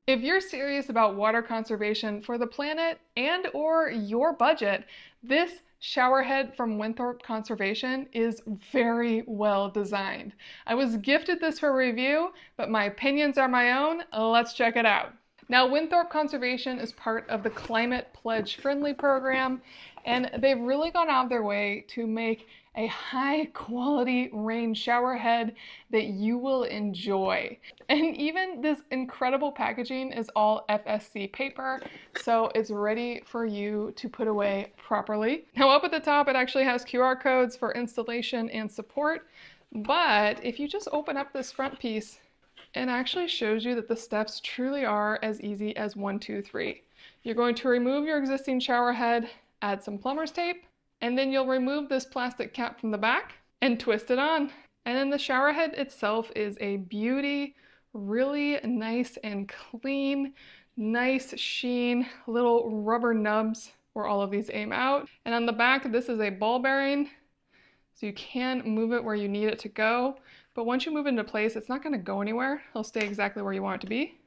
If you're serious about water conservation for the planet and or your budget, this shower head from Winthorpe Conservation is very well designed. I was gifted this for review, but my opinions are my own. Let's check it out. Now, Winthorpe Conservation is part of the Climate Pledge Friendly program, and they've really gone out of their way to make a high quality rain shower head that you will enjoy. And even this incredible packaging is all FSC paper, so it's ready for you to put away properly. Now up at the top, it actually has QR codes for installation and support, but if you just open up this front piece, it actually shows you that the steps truly are as easy as 1, 2, 3. You're going to remove your existing shower head, add some plumber's tape, and then you'll remove this plastic cap from the back and twist it on. And then the shower head itself is a beauty, really nice and clean, nice sheen, little rubber nubs where all of these aim out. And on the back, this is a ball bearing, so you can move it where you need it to go. But once you move it into place, it's not gonna go anywhere. It'll stay exactly where you want it to be.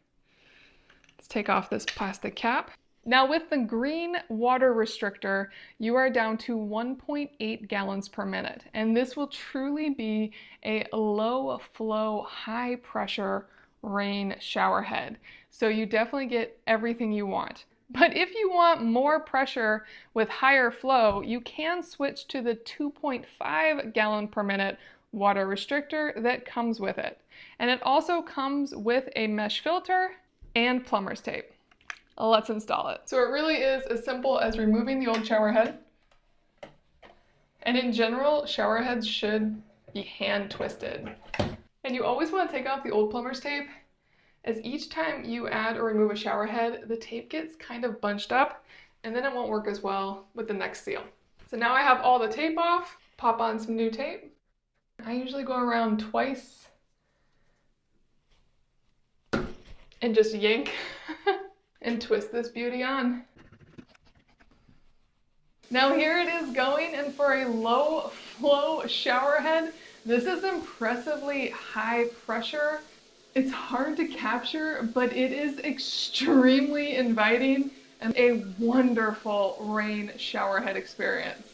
Let's take off this plastic cap. Now with the green water restrictor, you are down to 1.8 gallons per minute. And this will truly be a low flow, high pressure rain shower head. So you definitely get everything you want. But if you want more pressure with higher flow, you can switch to the 2.5 gallon per minute water restrictor that comes with it. And it also comes with a mesh filter and plumber's tape. Let's install it. So it really is as simple as removing the old shower head. And in general, shower heads should be hand twisted. And you always want to take off the old plumber's tape, as each time you add or remove a shower head, the tape gets kind of bunched up, and then it won't work as well with the next seal. So now I have all the tape off, pop on some new tape. I usually go around twice and just yank and twist this beauty on. Now here it is going, and for a low flow shower head, this is impressively high pressure. It's hard to capture, but it is extremely inviting and a wonderful rain shower head experience.